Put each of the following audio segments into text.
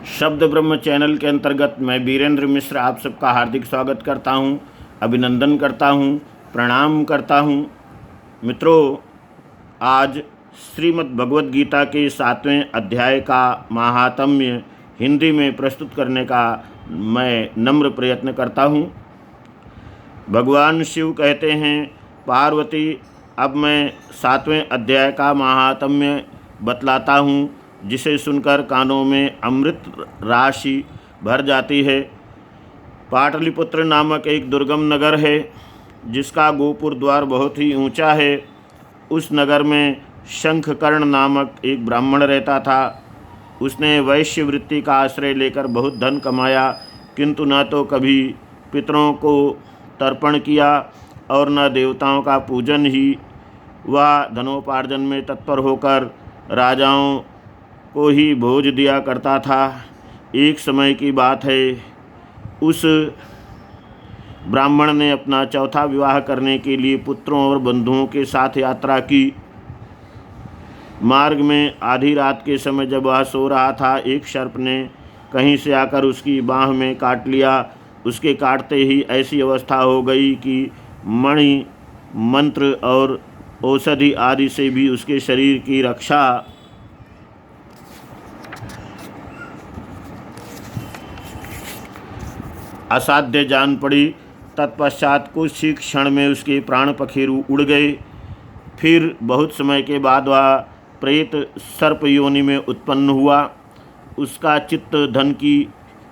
शब्द ब्रह्म चैनल के अंतर्गत मैं वीरेंद्र मिश्र आप सबका हार्दिक स्वागत करता हूं, अभिनंदन करता हूं, प्रणाम करता हूं। मित्रों, आज श्रीमद् भगवद गीता के 7वें अध्याय का महात्म्य हिंदी में प्रस्तुत करने का मैं नम्र प्रयत्न करता हूं। भगवान शिव कहते हैं, पार्वती, अब मैं 7वें अध्याय का महात्म्य बतलाता हूँ, जिसे सुनकर कानों में अमृत राशि भर जाती है। पाटलिपुत्र नामक एक दुर्गम नगर है, जिसका गोपुर द्वार बहुत ही ऊंचा है। उस नगर में शंखकर्ण नामक एक ब्राह्मण रहता था। उसने वैश्य वृत्ति का आश्रय लेकर बहुत धन कमाया, किंतु न तो कभी पितरों को तर्पण किया और न देवताओं का पूजन ही। वह धनोपार्जन में तत्पर होकर राजाओं को ही भोज दिया करता था। एक समय की बात है, उस ब्राह्मण ने अपना चौथा विवाह करने के लिए पुत्रों और बंधुओं के साथ यात्रा की। मार्ग में आधी रात के समय जब वह सो रहा था, एक सर्प ने कहीं से आकर उसकी बाँह में काट लिया। उसके काटते ही ऐसी अवस्था हो गई कि मणि, मंत्र और औषधि आदि से भी उसके शरीर की रक्षा असाध्य जान पड़ी। तत्पश्चात कुछ ही क्षण में उसके प्राण पखेरु उड़ गए। फिर बहुत समय के बाद वह प्रेत सर्प योनि में उत्पन्न हुआ। उसका चित्त धन की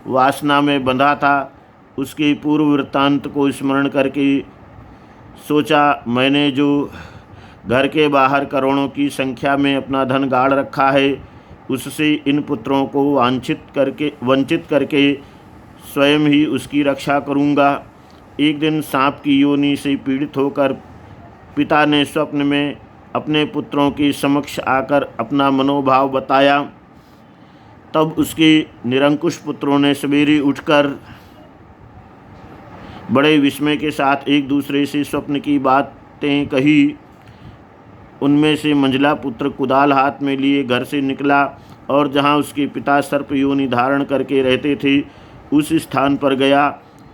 वासना में बंधा था। उसके पूर्व वृत्तांत को स्मरण करके सोचा, मैंने जो घर के बाहर करोड़ों की संख्या में अपना धन गाड़ रखा है, उससे इन पुत्रों को वंचित करके स्वयं ही उसकी रक्षा करूँगा। एक दिन सांप की योनि से पीड़ित होकर पिता ने स्वप्न में अपने पुत्रों के समक्ष आकर अपना मनोभाव बताया। तब उसके निरंकुश पुत्रों ने सवेरे उठकर बड़े विस्मय के साथ एक दूसरे से स्वप्न की बातें कही। उनमें से मंझला पुत्र कुदाल हाथ में लिए घर से निकला और जहाँ उसके पिता सर्प योनि धारण करके रहते थे, उस स्थान पर गया।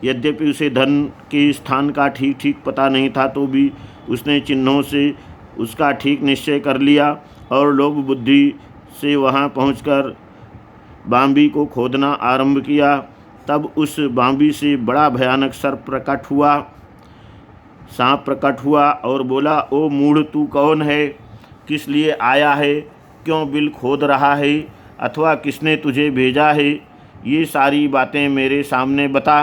यद्यपि उसे धन के स्थान का ठीक ठीक पता नहीं था, तो भी उसने चिन्हों से उसका ठीक निश्चय कर लिया और लोभ बुद्धि से वहां पहुंचकर बांबी को खोदना आरंभ किया। तब उस बांबी से बड़ा भयानक सर्प प्रकट हुआ। सांप प्रकट हुआ और बोला, ओ मूढ़, तू कौन है? किस लिए आया है? क्यों बिल खोद रहा है? अथवा किसने तुझे भेजा है? ये सारी बातें मेरे सामने बता।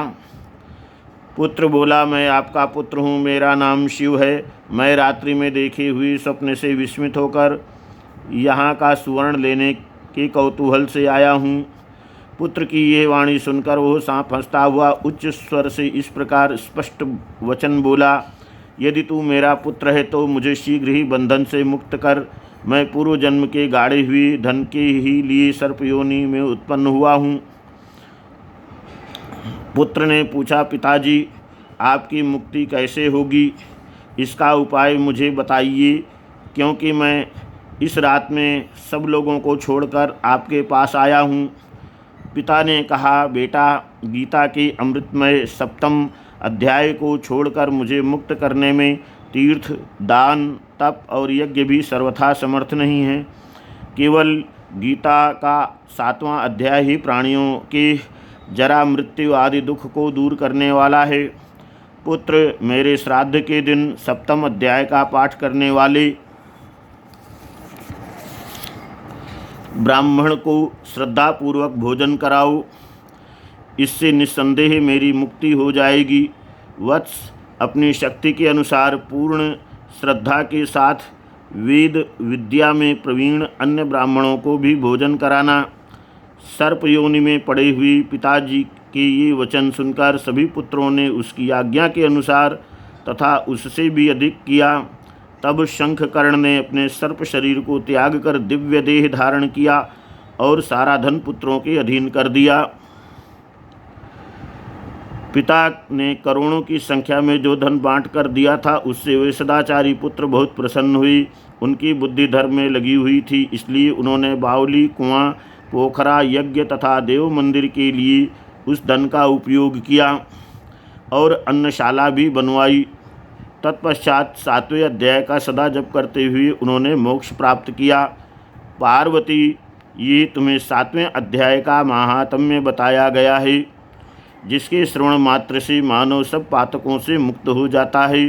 पुत्र बोला, मैं आपका पुत्र हूँ, मेरा नाम शिव है। मैं रात्रि में देखे हुए स्वप्न से विस्मित होकर यहाँ का सुवर्ण लेने के कौतूहल से आया हूँ। पुत्र की यह वाणी सुनकर वो सांप हंसता हुआ उच्च स्वर से इस प्रकार स्पष्ट वचन बोला, यदि तू मेरा पुत्र है तो मुझे शीघ्र ही बंधन से मुक्त कर। मैं पूर्व जन्म के गाड़े हुए धन के ही लिए सर्प योनि में उत्पन्न हुआ हूँ। पुत्र ने पूछा, पिताजी, आपकी मुक्ति कैसे होगी? इसका उपाय मुझे बताइए, क्योंकि मैं इस रात में सब लोगों को छोड़कर आपके पास आया हूँ। पिता ने कहा, बेटा, गीता के अमृतमय 7वें अध्याय को छोड़कर मुझे मुक्त करने में तीर्थ, दान, तप और यज्ञ भी सर्वथा समर्थ नहीं है। केवल गीता का 7वां अध्याय ही प्राणियों के जरा, मृत्यु आदि दुख को दूर करने वाला है। पुत्र, मेरे श्राद्ध के दिन 7वें अध्याय का पाठ करने वाले ब्राह्मण को श्रद्धापूर्वक भोजन कराओ। इससे निस्संदेह मेरी मुक्ति हो जाएगी। वत्स, अपनी शक्ति के अनुसार पूर्ण श्रद्धा के साथ वेद विद्या में प्रवीण अन्य ब्राह्मणों को भी भोजन कराना। सर्प योनि में पड़े हुए पिताजी के ये वचन सुनकर सभी पुत्रों ने उसकी आज्ञा के अनुसार तथा उससे भी अधिक किया। तब शंखकर्ण ने अपने सर्प शरीर को त्याग कर दिव्य देह धारण किया और सारा धन पुत्रों के अधीन कर दिया। पिता ने करोड़ों की संख्या में जो धन बांट कर दिया था, उससे वे सदाचारी पुत्र बहुत प्रसन्न हुए। उनकी बुद्धि धर्म में लगी हुई थी, इसलिए उन्होंने बावली, कुआं पोखरा यज्ञ तथा देव मंदिर के लिए उस धन का उपयोग किया और अन्नशाला भी बनवाई। तत्पश्चात 7वें अध्याय का सदा जप करते हुए उन्होंने मोक्ष प्राप्त किया। पार्वती, ये तुम्हें 7वें अध्याय का महात्म्य बताया गया है, जिसके श्रवण मात्र से मानव सब पातकों से मुक्त हो जाता है।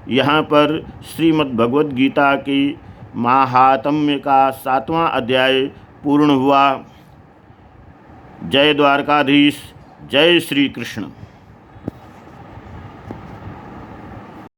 यहाँ पर श्रीमद् भगवद गीता के महात्म्य का 7वां अध्याय पूर्ण हुआ। जय द्वारकाधीश, जय श्री कृष्ण।